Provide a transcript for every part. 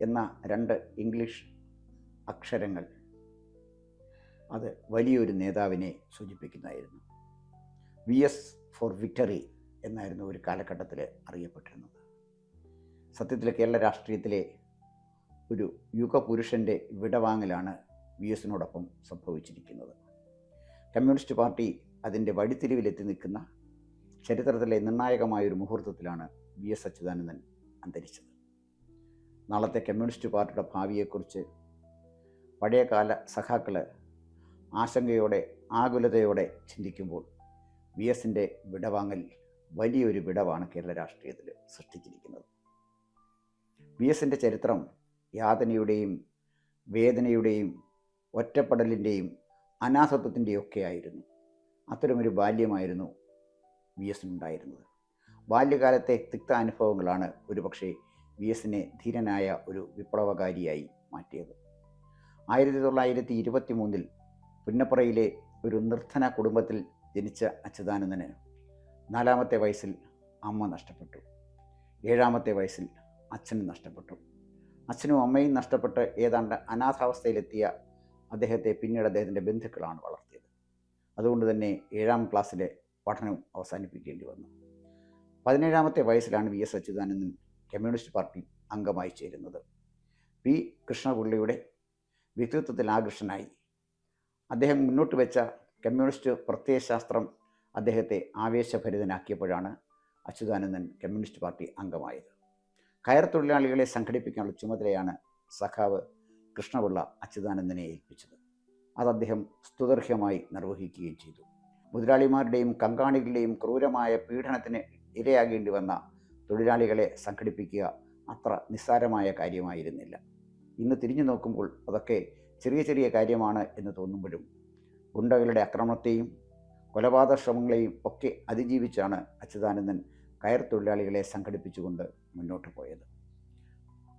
എന്ന 2 ഇംഗ്ലീഷ് അക്ഷരങ്ങൾ അത് വലിയൊരു നേതാവിനെ സൂചിപ്പിക്കുന്നതായിരുന്നു. VS ഫോർ വിക്ടറി എന്നായിരുന്നു ഒരു കാലഘട്ടത്തിൽ അറിയപ്പെട്ടിരുന്നത്. സത്യത്തിൽ കേരള രാഷ്ട്രീയത്തിലെ ഒരു യുഗപുരുഷൻ്റെ വിടവാങ്ങലാണ് VSനോടൊപ്പം സംഭവിച്ചിരിക്കുന്നത്. കമ്മ്യൂണിസ്റ്റ് പാർട്ടി അതിൻ്റെ വഴിത്തിരിവിലെത്തി നിൽക്കുന്ന ചരിത്രത്തിലെ നിർണായകമായൊരു മുഹൂർത്തത്തിലാണ് VS അച്യുതാനന്ദൻ അന്തരിച്ചത്. നാളത്തെ കമ്മ്യൂണിസ്റ്റ് പാർട്ടിയുടെ ഭാവിയെക്കുറിച്ച് പഴയകാല സഖാക്കൾ ആശങ്കയോടെ ആകുലതയോടെ ചിന്തിക്കുമ്പോൾ VSൻ്റെ വിടവാങ്ങൽ വലിയൊരു വിടവാണ് കേരള രാഷ്ട്രീയത്തിൽ സൃഷ്ടിച്ചിരിക്കുന്നത്. VSൻ്റെ ചരിത്രം യാതനയുടെയും വേദനയുടെയും ഒറ്റപ്പെടലിൻ്റെയും അനാഥത്വത്തിൻ്റെയൊക്കെ ആയിരുന്നു. അത്തരമൊരു ബാല്യമായിരുന്നു VSനുണ്ടായിരുന്നത്. ബാല്യകാലത്തെ തിക്താനുഭവങ്ങളാണ് ഒരുപക്ഷെ VSനെ ധീരനായ ഒരു വിപ്ലവകാരിയായി മാറ്റിയത്. 1923 പുന്നപ്പുറയിലെ ഒരു നിർധന കുടുംബത്തിൽ ജനിച്ച അച്യുതാനന്ദന് 4-ാമത്തെ വയസ്സിൽ അമ്മ നഷ്ടപ്പെട്ടു. 7-ാമത്തെ വയസ്സിൽ അച്ഛനും നഷ്ടപ്പെട്ടു. അച്ഛനും അമ്മയും നഷ്ടപ്പെട്ട് ഏതാണ്ട് അനാഥാവസ്ഥയിലെത്തിയ അദ്ദേഹത്തെ പിന്നീട് അദ്ദേഹത്തിൻ്റെ ബന്ധുക്കളാണ് വളർത്തിയത്. അതുകൊണ്ട് തന്നെ 7-ാം ക്ലാസ്സിലെ പഠനം അവസാനിപ്പിക്കേണ്ടി വന്നു. 17-ാമത്തെ വയസ്സിലാണ് VS അച്യുതാനന്ദൻ കമ്മ്യൂണിസ്റ്റ് പാർട്ടി അംഗമായി ചേരുന്നത്. പി കൃഷ്ണപിള്ളയുടെ വ്യക്തിത്വത്തിൽ ആകർഷനായി അദ്ദേഹം മുന്നോട്ട് വെച്ച കമ്മ്യൂണിസ്റ്റ് പ്രത്യയശാസ്ത്രം അദ്ദേഹത്തെ ആവേശഭരിതനാക്കിയപ്പോഴാണ് അച്യുതാനന്ദൻ കമ്മ്യൂണിസ്റ്റ് പാർട്ടി അംഗമായത്. കയർ തൊഴിലാളികളെ സംഘടിപ്പിക്കാനുള്ള ചുമതലയാണ് സഖാവ് കൃഷ്ണപിള്ള അച്യുതാനന്ദനെ ഏൽപ്പിച്ചത്. അത് അദ്ദേഹം സ്തുത്യർഹമായി നിർവഹിക്കുകയും ചെയ്തു. മുതലാളിമാരുടെയും കങ്കാണികളുടെയും ക്രൂരമായ പീഡനത്തിന് ഇരയാകേണ്ടി വന്ന തൊഴിലാളികളെ സംഘടിപ്പിക്കുക അത്ര നിസ്സാരമായ കാര്യമായിരുന്നില്ല. ഇന്ന് തിരിഞ്ഞു നോക്കുമ്പോൾ അതൊക്കെ ചെറിയ ചെറിയ കാര്യമാണ് എന്ന് തോന്നുമ്പോഴും ഗുണ്ടകളുടെ ആക്രമണത്തെയും കൊലപാതക ശ്രമങ്ങളെയും ഒക്കെ അതിജീവിച്ചാണ് അച്യുതാനന്ദൻ കയർ തൊഴിലാളികളെ സംഘടിപ്പിച്ചുകൊണ്ട് മുന്നോട്ട് പോയത്.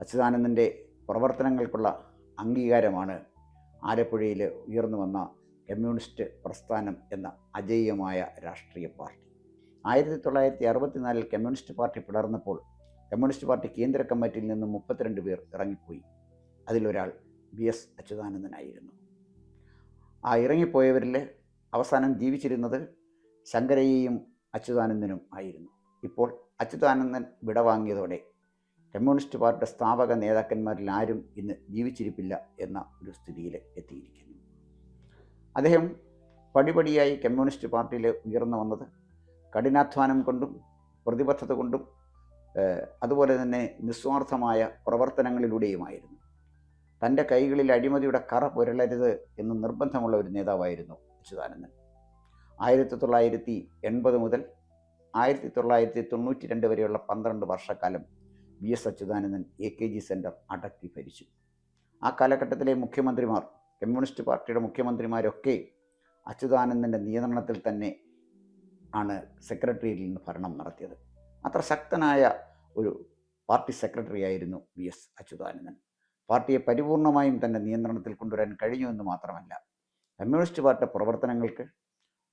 അച്യുതാനന്ദൻ്റെ പ്രവർത്തനങ്ങൾക്കുള്ള അംഗീകാരമാണ് ആലപ്പുഴയിൽ ഉയർന്നു വന്ന കമ്മ്യൂണിസ്റ്റ് പ്രസ്ഥാനം എന്ന അജയ്യമായ രാഷ്ട്രീയ പാർട്ടി. 1964 കമ്മ്യൂണിസ്റ്റ് പാർട്ടി പിളർന്നപ്പോൾ കമ്മ്യൂണിസ്റ്റ് പാർട്ടി കേന്ദ്ര കമ്മിറ്റിയിൽ നിന്നും 32 പേർ ഇറങ്ങിപ്പോയി. അതിലൊരാൾ VS അച്യുതാനന്ദനായിരുന്നു. ആ ഇറങ്ങിപ്പോയവരിൽ അവസാനം ജീവിച്ചിരുന്നത് ശങ്കരയ്യയും അച്യുതാനന്ദനും ആയിരുന്നു. ഇപ്പോൾ അച്യുതാനന്ദൻ വിടവാങ്ങിയതോടെ കമ്മ്യൂണിസ്റ്റ് പാർട്ടിയുടെ സ്ഥാപക നേതാക്കന്മാരിൽ ആരും ഇന്ന് ജീവിച്ചിരിപ്പില്ല എന്ന ഒരു സ്ഥിതിയിൽ എത്തിയിരിക്കുന്നു. അദ്ദേഹം പടിപടിയായി കമ്മ്യൂണിസ്റ്റ് പാർട്ടിയിൽ ഉയർന്നു വന്നത് കഠിനാധ്വാനം കൊണ്ടും പ്രതിബദ്ധത കൊണ്ടും അതുപോലെ തന്നെ നിസ്വാർത്ഥമായ പ്രവർത്തനങ്ങളിലൂടെയുമായിരുന്നു. തൻ്റെ കൈകളിൽ അഴിമതിയുടെ കറ പുരളരുത് എന്ന് നിർബന്ധമുള്ള ഒരു നേതാവായിരുന്നു അച്യുതാനന്ദൻ. 1980 മുതൽ 1992 വരെയുള്ള 12 വർഷക്കാലം VS അച്യുതാനന്ദൻ AKG സെൻറ്റർ അടക്കി ഭരിച്ചു. ആ കാലഘട്ടത്തിലെ മുഖ്യമന്ത്രിമാർ, കമ്മ്യൂണിസ്റ്റ് പാർട്ടിയുടെ മുഖ്യമന്ത്രിമാരൊക്കെ അച്യുതാനന്ദൻ്റെ നിയന്ത്രണത്തിൽ തന്നെ ആണ് സെക്രട്ടറിയിൽ നിന്ന് ഭരണം നടത്തിയത്. അത്ര ശക്തനായ ഒരു പാർട്ടി സെക്രട്ടറി ആയിരുന്നു VS അച്യുതാനന്ദൻ. പാർട്ടിയെ പരിപൂർണമായും തൻ്റെ നിയന്ത്രണത്തിൽ കൊണ്ടുവരാൻ കഴിഞ്ഞുവെന്ന് മാത്രമല്ല, കമ്മ്യൂണിസ്റ്റ് പാർട്ടി പ്രവർത്തനങ്ങൾക്ക്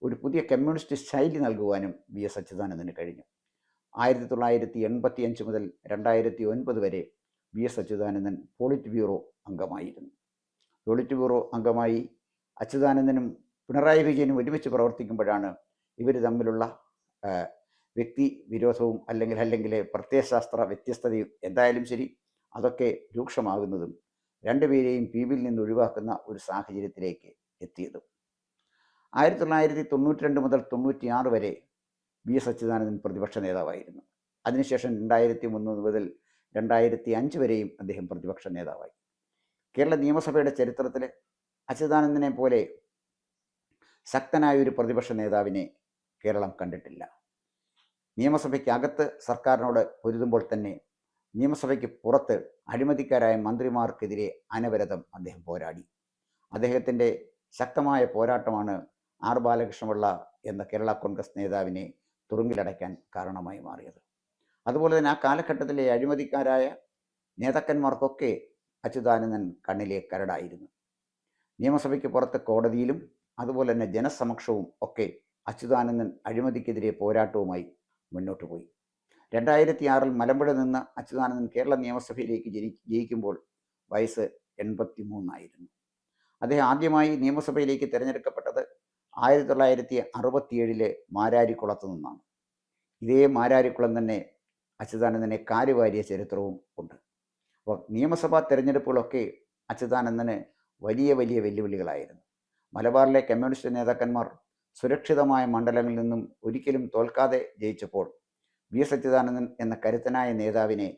ഒരു പുതിയ കമ്മ്യൂണിസ്റ്റ് ശൈലി നൽകുവാനും VS അച്യുതാനന്ദന് കഴിഞ്ഞു. 1985 മുതൽ 2009 വരെ VS അച്യുതാനന്ദൻ പോളിറ്റ് ബ്യൂറോ അംഗമായിരുന്നു. പോളിറ്റ് ബ്യൂറോ അംഗമായി അച്യുതാനന്ദനും പിണറായി വിജയനും ഒരുമിച്ച് പ്രവർത്തിക്കുമ്പോഴാണ് ഇവർ തമ്മിലുള്ള വ്യക്തി വിരോധവും അല്ലെങ്കിൽ പ്രത്യയശാസ്ത്ര വ്യത്യസ്തതയും എന്തായാലും ശരി അതൊക്കെ രൂക്ഷമാകുന്നതും രണ്ടുപേരെയും പീവിൽ നിന്ന് ഒഴിവാക്കുന്ന ഒരു സാഹചര്യത്തിലേക്ക് എത്തിയതും. 1992 മുതൽ 96 വരെ VS അച്യുതാനന്ദൻ പ്രതിപക്ഷ നേതാവായിരുന്നു. അതിനുശേഷം 2003 മുതൽ 2005 വരെയും അദ്ദേഹം പ്രതിപക്ഷ നേതാവായി. കേരള നിയമസഭയുടെ ചരിത്രത്തിൽ അച്യുതാനന്ദനെ പോലെ ശക്തനായ ഒരു പ്രതിപക്ഷ നേതാവിനെ കേരളം കണ്ടിട്ടില്ല. നിയമസഭയ്ക്കകത്ത് സർക്കാരിനോട് പൊരുതുമ്പോൾ തന്നെ നിയമസഭയ്ക്ക് പുറത്ത് അഴിമതിക്കാരായ മന്ത്രിമാർക്കെതിരെ അനവരതം അദ്ദേഹം പോരാടി. അദ്ദേഹത്തിൻ്റെ ശക്തമായ പോരാട്ടമാണ് ആർ ബാലകൃഷ്ണപിള്ള എന്ന കേരള കോൺഗ്രസ് നേതാവിനെ തുറുങ്കിലടയ്ക്കാൻ കാരണമായി മാറിയത്. അതുപോലെ തന്നെ ആ കാലഘട്ടത്തിലെ അഴിമതിക്കാരായ നേതാക്കന്മാർക്കൊക്കെ അച്യുതാനന്ദൻ കണ്ണിലെ കരടായിരുന്നു. നിയമസഭയ്ക്ക് പുറത്ത് കോടതിയിലും അതുപോലെ തന്നെ ജനസമക്ഷവും ഒക്കെ അച്യുതാനന്ദൻ അഴിമതിക്കെതിരെ പോരാട്ടവുമായി മുന്നോട്ട് പോയി. 2006 മലമ്പുഴ നിന്ന് അച്യുതാനന്ദൻ കേരള നിയമസഭയിലേക്ക് ജയിക്കുമ്പോൾ വയസ്സ് 83 അദ്ദേഹം ആദ്യമായി നിയമസഭയിലേക്ക് തിരഞ്ഞെടുക്കപ്പെട്ടത് 1967 മാരാരിക്കുളത്ത് നിന്നാണ്. ഇതേ മാരാരിക്കുളം തന്നെ അച്യുതാനന്ദനെ കാലുവാരിയ ചരിത്രവും ഉണ്ട്. അപ്പോൾ നിയമസഭാ തെരഞ്ഞെടുപ്പുകളൊക്കെ അച്യുതാനന്ദന് വലിയ വലിയ വെല്ലുവിളികളായിരുന്നു. മലബാറിലെ കമ്മ്യൂണിസ്റ്റ് നേതാക്കന്മാർ സുരക്ഷിതമായ മണ്ഡലങ്ങളിൽ നിന്നും ഒരിക്കലും തോൽക്കാതെ ജയിച്ചപ്പോൾ വി.എസ്. അച്യുതാനന്ദൻ എന്ന കരുത്തനായ നേതാവിനെ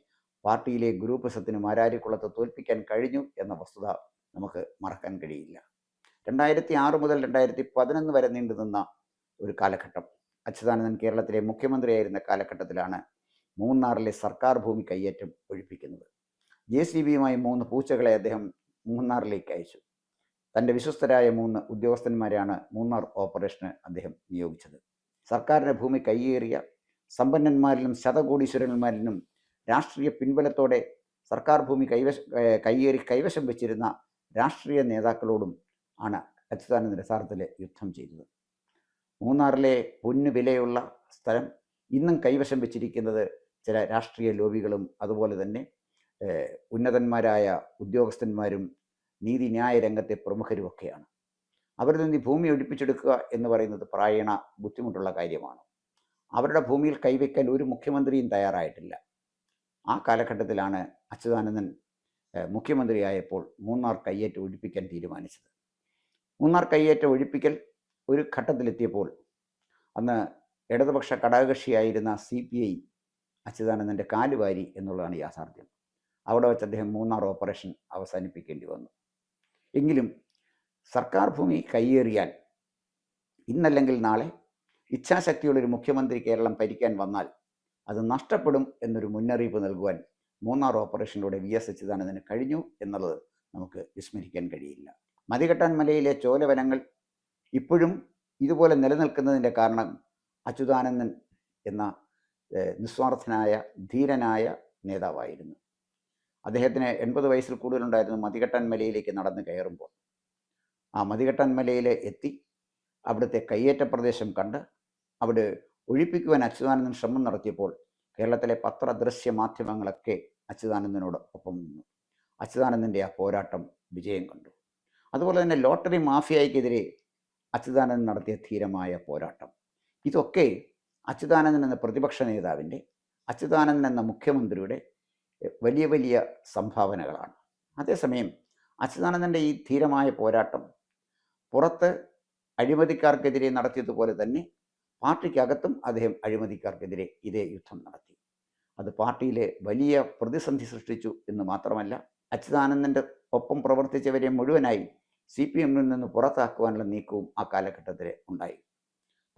പാർട്ടിയിലെ ഗ്രൂപ്പിസത്തിന് മാരാരിക്കുളത്ത് തോൽപ്പിക്കാൻ കഴിഞ്ഞു എന്ന വസ്തുത നമുക്ക് മറക്കാൻ കഴിയില്ല. 2006 മുതൽ 2011 വരെ നീണ്ടുനിന്ന ഒരു കാലഘട്ടം, അച്യുതാനന്ദൻ കേരളത്തിലെ മുഖ്യമന്ത്രിയായിരുന്ന കാലഘട്ടത്തിലാണ് മൂന്നാറിലെ സർക്കാർ ഭൂമി കയ്യേറ്റം ഒഴിപ്പിക്കുന്നത്. JCBയുമായി 3 പൂച്ചകളെ അദ്ദേഹം മൂന്നാറിലേക്ക് അയച്ചു. തൻ്റെ വിശ്വസ്തരായ 3 ഉദ്യോഗസ്ഥന്മാരെയാണ് മൂന്നാർ ഓപ്പറേഷന് അദ്ദേഹം നിയോഗിച്ചത്. സർക്കാരിൻ്റെ ഭൂമി കയ്യേറിയ സമ്പന്നന്മാരിലും ശതകോടീശ്വരന്മാരിലും രാഷ്ട്രീയ പിൻബലത്തോടെ സർക്കാർ ഭൂമി കൈവശം വെച്ചിരുന്ന രാഷ്ട്രീയ നേതാക്കളോടും ആണ് അച്യുതാനന്ദൻ യഥാർത്ഥത്തിൽ യുദ്ധം ചെയ്തത്. മൂന്നാറിലെ പൊന്നു വിലയുള്ള സ്ഥലം ഇന്നും കൈവശം വെച്ചിരിക്കുന്നത് ചില രാഷ്ട്രീയ ലോബികളും അതുപോലെ തന്നെ ഉന്നതന്മാരായ ഉദ്യോഗസ്ഥന്മാരും നീതിന്യായ രംഗത്തെ പ്രമുഖരുമൊക്കെയാണ്. അവരിൽ നിന്ന് ഈ ഭൂമി ഒഴിപ്പിച്ചെടുക്കുക എന്ന് പറയുന്നത് പ്രായണ ബുദ്ധിമുട്ടുള്ള കാര്യമാണ്. അവരുടെ ഭൂമിയിൽ കൈവയ്ക്കാൻ ഒരു മുഖ്യമന്ത്രിയും തയ്യാറായിട്ടില്ല. ആ കാലഘട്ടത്തിലാണ് അച്യുതാനന്ദൻ മുഖ്യമന്ത്രിയായപ്പോൾ മൂന്നാർ കയ്യേറ്റം ഒഴിപ്പിക്കാൻ തീരുമാനിച്ചത്. മൂന്നാർ കയ്യേറ്റം ഒഴിപ്പിക്കൽ ഒരു ഘട്ടത്തിലെത്തിയപ്പോൾ അന്ന് ഇടതുപക്ഷ ഘടകകക്ഷിയായിരുന്ന CPI അച്യുതാനന്ദൻ്റെ കാലുവാരി എന്നുള്ളതാണ് യാഥാർത്ഥ്യം. അവിടെ വെച്ച് അദ്ദേഹം മൂന്നാർ ഓപ്പറേഷൻ അവസാനിപ്പിക്കേണ്ടി വന്നു. എങ്കിലും സർക്കാർ ഭൂമി കയ്യേറിയാൽ ഇന്നല്ലെങ്കിൽ നാളെ ഇച്ഛാശക്തിയുള്ളൊരു മുഖ്യമന്ത്രി കേരളം ഭരിക്കാൻ വന്നാൽ അത് നഷ്ടപ്പെടും എന്നൊരു മുന്നറിയിപ്പ് നൽകുവാൻ മൂന്നാർ ഓപ്പറേഷനിലൂടെ വി.എസ്. അച്യുതാനന്ദന് കഴിഞ്ഞു എന്നുള്ളത് നമുക്ക് വിസ്മരിക്കാൻ കഴിയില്ല. മതികെട്ടാൻ മലയിലെ ചോലവനങ്ങൾ ഇപ്പോഴും ഇതുപോലെ നിലനിൽക്കുന്നതിൻ്റെ കാരണം അച്യുതാനന്ദൻ എന്ന നിസ്വാർത്ഥനായ ധീരനായ നേതാവായിരുന്നു. അദ്ദേഹത്തിന് 80 വയസ്സിൽ കൂടുതലുണ്ടായിരുന്നു മതികെട്ടാൻ മലയിലേക്ക് നടന്നു കയറുമ്പോൾ. ആ മതികെട്ടാൻ മലയിൽ എത്തി അവിടുത്തെ കയ്യേറ്റ പ്രദേശം കണ്ട് അവിടെ ഒഴിപ്പിക്കുവാൻ അച്യുതാനന്ദൻ ശ്രമം നടത്തിയപ്പോൾ കേരളത്തിലെ പത്രദൃശ്യ മാധ്യമങ്ങളൊക്കെ അച്യുതാനന്ദനോടൊപ്പം നിന്നു. അച്യുതാനന്ദൻ്റെ ആ പോരാട്ടം വിജയം കണ്ടു. അതുപോലെ തന്നെ ലോട്ടറി മാഫിയയ്ക്കെതിരെ അച്യുതാനന്ദൻ നടത്തിയ ധീരമായ പോരാട്ടം, ഇതൊക്കെ അച്യുതാനന്ദൻ എന്ന പ്രതിപക്ഷ നേതാവിൻ്റെ, അച്യുതാനന്ദൻ എന്ന മുഖ്യമന്ത്രിയുടെ വലിയ വലിയ സംഭാവനകളാണ്. അതേസമയം അച്യുതാനന്ദൻ്റെ ഈ ധീരമായ പോരാട്ടം പുറത്ത് അഴിമതിക്കാർക്കെതിരെ നടത്തിയതുപോലെ തന്നെ പാർട്ടിക്കകത്തും അദ്ദേഹം അഴിമതിക്കാർക്കെതിരെ ഇതേ യുദ്ധം നടത്തി. അത് പാർട്ടിയിലെ വലിയ പ്രതിസന്ധി സൃഷ്ടിച്ചു എന്ന് മാത്രമല്ല, അച്യുതാനന്ദൻ്റെ ഒപ്പം പ്രവർത്തിച്ചവരെ മുഴുവനായി CPMൽ നിന്ന് പുറത്താക്കുവാനുള്ള നീക്കവും ആ കാലഘട്ടത്തിൽ ഉണ്ടായി.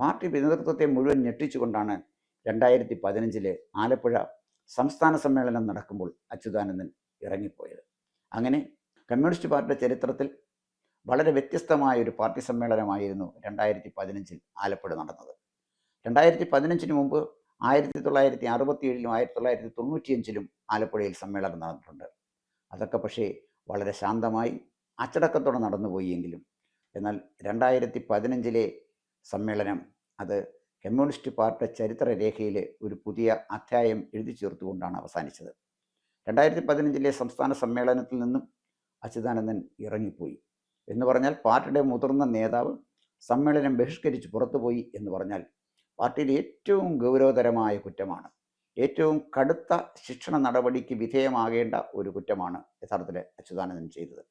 പാർട്ടി നേതൃത്വത്തെ മുഴുവൻ ഞെട്ടിച്ചുകൊണ്ടാണ് 2015 ആലപ്പുഴ സംസ്ഥാന സമ്മേളനം നടക്കുമ്പോൾ അച്യുതാനന്ദൻ ഇറങ്ങിപ്പോയത്. അങ്ങനെ കമ്മ്യൂണിസ്റ്റ് പാർട്ടിയുടെ ചരിത്രത്തിൽ വളരെ വ്യത്യസ്തമായ ഒരു പാർട്ടി സമ്മേളനമായിരുന്നു 2015 ആലപ്പുഴ നടന്നത്. 2015 മുമ്പ് 1967 1995 ആലപ്പുഴയിൽ സമ്മേളനം നടന്നിട്ടുണ്ട്. അതൊക്കെ പക്ഷേ വളരെ ശാന്തമായി അച്ചടക്കത്തോടെ നടന്നുപോയി എങ്കിലും എന്നാൽ 2015 സമ്മേളനം അത് കമ്മ്യൂണിസ്റ്റ് പാർട്ടി ചരിത്രരേഖയിൽ ഒരു പുതിയ അധ്യായം എഴുതി ചേർത്തുകൊണ്ടാണ് അവസാനിച്ചത്. 2015 സംസ്ഥാന സമ്മേളനത്തിൽ നിന്നും അച്യുതാനന്ദൻ ഇറങ്ങിപ്പോയി എന്ന് പറഞ്ഞാൽ പാർട്ടിയുടെ മുതിർന്ന നേതാവ് സമ്മേളനം ബഹിഷ്കരിച്ച് പുറത്തുപോയി എന്ന് പറഞ്ഞാൽ പാർട്ടിയിൽ ഏറ്റവും ഗൗരവതരമായ കുറ്റമാണ്. ഏറ്റവും കടുത്ത ശിക്ഷണ നടപടിക്ക് വിധേയമാകേണ്ട ഒരു കുറ്റമാണ് യഥാർത്ഥത്തിൽ അച്യുതാനന്ദൻ ചെയ്തത്.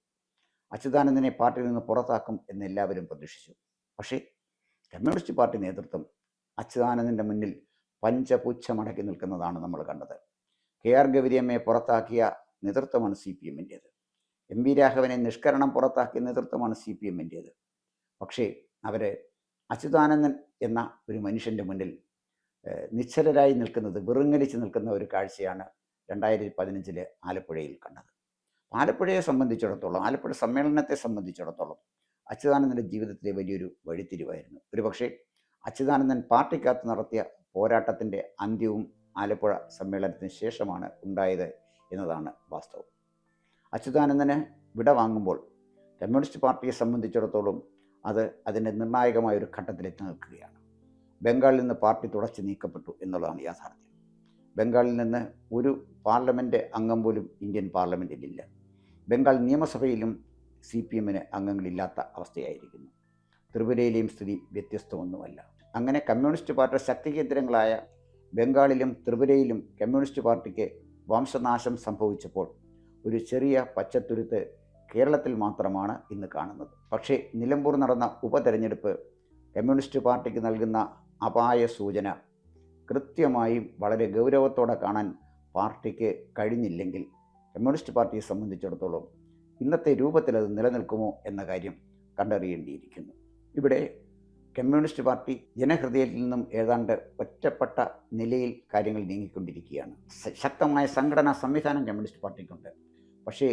അച്യുതാനന്ദനെ പാർട്ടിയിൽ നിന്ന് പുറത്താക്കും എന്ന് എല്ലാവരും പ്രതീക്ഷിച്ചു. പക്ഷേ കമ്മ്യൂണിസ്റ്റ് പാർട്ടി നേതൃത്വം അച്യുതാനന്ദൻ്റെ മുന്നിൽ പഞ്ചപുച്ഛമടക്കി നിൽക്കുന്നതാണ് നമ്മൾ കണ്ടത്. KR ഗൗരിയമ്മയെ പുറത്താക്കിയ നേതൃത്വമാണ് CPMൻ്റേത്. MV രാഘവനെ നിഷ്കരണം പുറത്താക്കിയ നേതൃത്വമാണ് CPMൻ്റേത്. പക്ഷേ അവർ അച്യുതാനന്ദൻ എന്ന ഒരു മനുഷ്യൻ്റെ മുന്നിൽ നിശ്ചലരായി നിൽക്കുന്നത്, വിറുങ്ങലിച്ച് നിൽക്കുന്ന ഒരു കാഴ്ചയാണ് 2015 ആലപ്പുഴയിൽ കണ്ടത്. ആലപ്പുഴയെ സംബന്ധിച്ചിടത്തോളം, ആലപ്പുഴ സമ്മേളനത്തെ സംബന്ധിച്ചിടത്തോളം അച്യുതാനന്ദൻ്റെ ജീവിതത്തിലെ വലിയൊരു വഴിത്തിരിവായിരുന്നു. ഒരുപക്ഷെ അച്യുതാനന്ദൻ പാർട്ടിക്കകത്ത് നടത്തിയ പോരാട്ടത്തിൻ്റെ അന്ത്യവും ആലപ്പുഴ സമ്മേളനത്തിന് ശേഷമാണ് ഉണ്ടായത് എന്നതാണ് വാസ്തവം. അച്യുതാനന്ദന് വിട വാങ്ങുമ്പോൾ കമ്മ്യൂണിസ്റ്റ് പാർട്ടിയെ സംബന്ധിച്ചിടത്തോളം അത് അതിൻ്റെ നിർണായകമായ ഒരു ഘട്ടത്തിലെത്തി നിൽക്കുകയാണ്. ബംഗാളിൽ നിന്ന് പാർട്ടി തുടച്ചു നീക്കപ്പെട്ടു എന്നുള്ളതാണ് യാഥാർത്ഥ്യം. ബംഗാളിൽ നിന്ന് ഒരു പാർലമെൻറ്റ് അംഗം പോലും ഇന്ത്യൻ പാർലമെൻറ്റിലില്ല. ബംഗാൾ നിയമസഭയിലും CPM-ന് അംഗങ്ങളില്ലാത്ത അവസ്ഥയായിരിക്കുന്നു. ത്രിപുരയിലെയും സ്ഥിതി വ്യത്യസ്തമൊന്നുമല്ല. അങ്ങനെ കമ്മ്യൂണിസ്റ്റ് പാർട്ടി ശക്തി കേന്ദ്രങ്ങളായ ബംഗാളിലും ത്രിപുരയിലും കമ്മ്യൂണിസ്റ്റ് പാർട്ടിക്ക് വംശനാശം സംഭവിച്ചപ്പോൾ ഒരു ചെറിയ പച്ചത്തുരുത്ത് കേരളത്തിൽ മാത്രമാണ് ഇന്ന് കാണുന്നത്. പക്ഷേ നിലമ്പൂർ നടന്ന ഉപതെരഞ്ഞെടുപ്പ് കമ്മ്യൂണിസ്റ്റ് പാർട്ടിക്ക് നൽകുന്ന അപായ സൂചന കൃത്യമായും വളരെ ഗൗരവത്തോടെ കാണാൻ പാർട്ടിക്ക് കഴിഞ്ഞില്ലെങ്കിൽ കമ്മ്യൂണിസ്റ്റ് പാർട്ടിയെ സംബന്ധിച്ചിടത്തോളം ഇന്നത്തെ രൂപത്തിൽ അത് നിലനിൽക്കുമോ എന്ന കാര്യം കണ്ടറിയേണ്ടിയിരിക്കുന്നു. ഇവിടെ കമ്മ്യൂണിസ്റ്റ് പാർട്ടി ജനഹൃദയത്തിൽ നിന്നും ഏതാണ്ട് ഒറ്റപ്പെട്ട നിലയിൽ കാര്യങ്ങൾ നീങ്ങിക്കൊണ്ടിരിക്കുകയാണ്. ശക്തമായ സംഘടനാ സംവിധാനം കമ്മ്യൂണിസ്റ്റ് പാർട്ടിക്കുണ്ട്. പക്ഷേ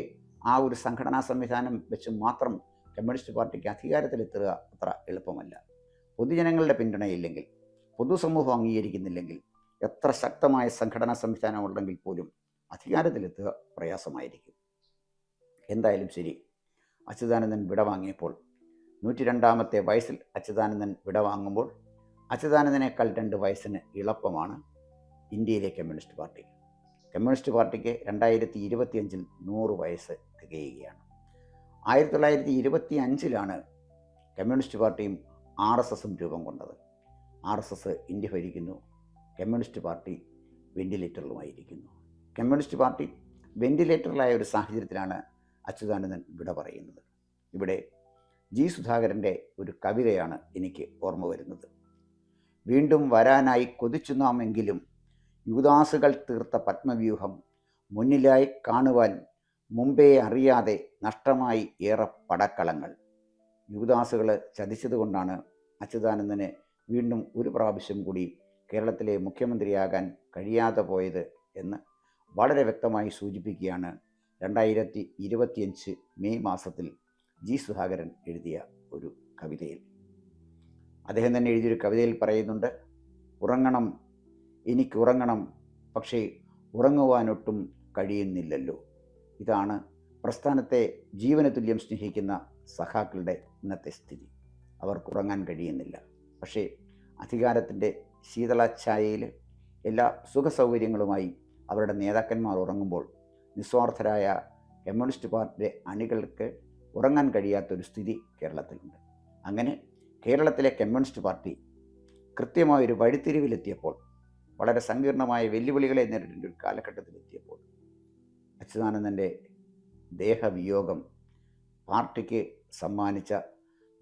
ആ ഒരു സംഘടനാ സംവിധാനം വെച്ച് മാത്രം കമ്മ്യൂണിസ്റ്റ് പാർട്ടിക്ക് അധികാരത്തിലെത്തുക അത്ര എളുപ്പമല്ല. പൊതുജനങ്ങളുടെ പിന്തുണയില്ലെങ്കിൽ, പൊതുസമൂഹം അംഗീകരിക്കുന്നില്ലെങ്കിൽ, എത്ര ശക്തമായ സംഘടനാ സംവിധാനം ഉണ്ടെങ്കിൽ പോലും അധികാരത്തിലെത്തുക പ്രയാസമായിരിക്കും. എന്തായാലും ശരി, അച്യുതാനന്ദൻ വിടവാങ്ങിയപ്പോൾ 102ാമത്തെ വയസ്സിൽ അച്യുതാനന്ദൻ വിടവാങ്ങുമ്പോൾ അച്യുതാനന്ദനേക്കാൾ 2 വയസ്സിന് ഇളപ്പമാണ് ഇന്ത്യയിലെ കമ്മ്യൂണിസ്റ്റ് പാർട്ടി. കമ്മ്യൂണിസ്റ്റ് പാർട്ടിക്ക് 2025-ൽ 100 വയസ്സ് തികയുകയാണ്. 1925-ലാണ് കമ്മ്യൂണിസ്റ്റ് പാർട്ടിയും RSSും രൂപം കൊണ്ടത്. RSS ഇന്ത്യ ഭരിക്കുന്നു, കമ്മ്യൂണിസ്റ്റ് പാർട്ടി വെന്റിലേറ്ററിലുമായിരിക്കുന്നു. കമ്മ്യൂണിസ്റ്റ് പാർട്ടി വെന്റിലേറ്ററിലായ ഒരു സാഹചര്യത്തിലാണ് അച്യുതാനന്ദൻ വിട പറയുന്നത്. ഇവിടെ G. സുധാകരൻ്റെ ഒരു കവിതയാണ് എനിക്ക് ഓർമ്മ വരുന്നത്. വീണ്ടും വരാനായി കൊതിച്ചു നാമെങ്കിലും യുവദാസുകൾ തീർത്ത പത്മവ്യൂഹം മുന്നിലായി കാണുവാൻ മുമ്പേ അറിയാതെ നഷ്ടമായി ഏറെ പടക്കളങ്ങൾ. യുവദാസുകൾ ചതിച്ചതുകൊണ്ടാണ് അച്യുതാനന്ദന് വീണ്ടും ഒരു പ്രാവശ്യം കൂടി കേരളത്തിലെ മുഖ്യമന്ത്രിയാകാൻ കഴിയാതെ പോയത് എന്ന് വളരെ വ്യക്തമായി സൂചിപ്പിക്കുകയാണ് 2025 മെയ് മാസത്തിൽ G. സുധാകരൻ എഴുതിയ ഒരു കവിതയിൽ. അദ്ദേഹം തന്നെ എഴുതിയൊരു കവിതയിൽ പറയുന്നുണ്ട്, ഉറങ്ങണം, എനിക്കുറങ്ങണം, പക്ഷേ ഉറങ്ങുവാനൊട്ടും കഴിയുന്നില്ലല്ലോ. ഇതാണ് പ്രസ്ഥാനത്തെ ജീവന തുല്യം സ്നേഹിക്കുന്ന സഖാക്കളുടെ ഇന്നത്തെ സ്ഥിതി. അവർക്കുറങ്ങാൻ കഴിയുന്നില്ല. പക്ഷേ അധികാരത്തിൻ്റെ ശീതളഛായയിൽ എല്ലാ സുഖസൗകര്യങ്ങളുമായി അവരുടെ നേതാക്കന്മാർ ഉറങ്ങുമ്പോൾ നിസ്വാർത്ഥരായ കമ്മ്യൂണിസ്റ്റ് പാർട്ടിയുടെ അണികൾക്ക് ഉറങ്ങാൻ കഴിയാത്തൊരു സ്ഥിതി കേരളത്തിലുണ്ട്. അങ്ങനെ കേരളത്തിലെ കമ്മ്യൂണിസ്റ്റ് പാർട്ടി കൃത്യമായൊരു വഴിത്തിരിവിലെത്തിയപ്പോൾ, വളരെ സങ്കീർണമായ വെല്ലുവിളികളെ നേരിടേണ്ട ഒരു കാലഘട്ടത്തിലെത്തിയപ്പോൾ അച്യുതാനന്ദൻ്റെ ദേഹവിയോഗം പാർട്ടിക്ക് സമ്മാനിച്ച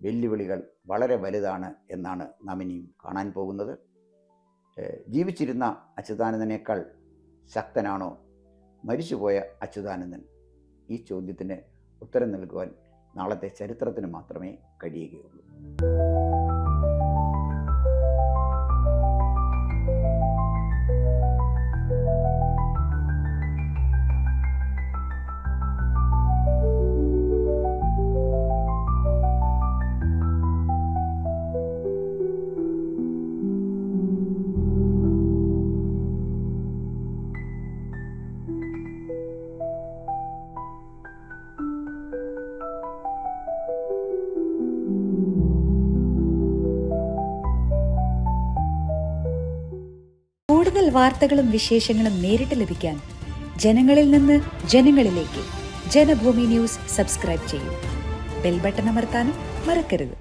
വെല്ലുവിളികൾ വളരെ വലുതാണ് എന്നാണ് നാം ഇനിയും കാണാൻ പോകുന്നത്. ജീവിച്ചിരുന്ന അച്യുതാനന്ദനേക്കാൾ ശക്തനാണോ മരിച്ചുപോയ അച്യുതാനന്ദൻ? ഈ ചോദ്യത്തിന് ഉത്തരം നൽകുവാൻ നാളത്തെ ചരിത്രത്തിന് മാത്രമേ കഴിയുകയുള്ളൂ. കൂടുതൽ വാർത്തകളും വിശേഷങ്ങളും നേരിട്ട് ലഭിക്കാൻ ജനങ്ങളിൽ നിന്ന് ജനങ്ങളിലേക്ക് ജനഭൂമി ന്യൂസ് സബ്സ്ക്രൈബ് ചെയ്യൂ. ബെൽ ബട്ടൺ അമർത്താനും മറക്കരുത്.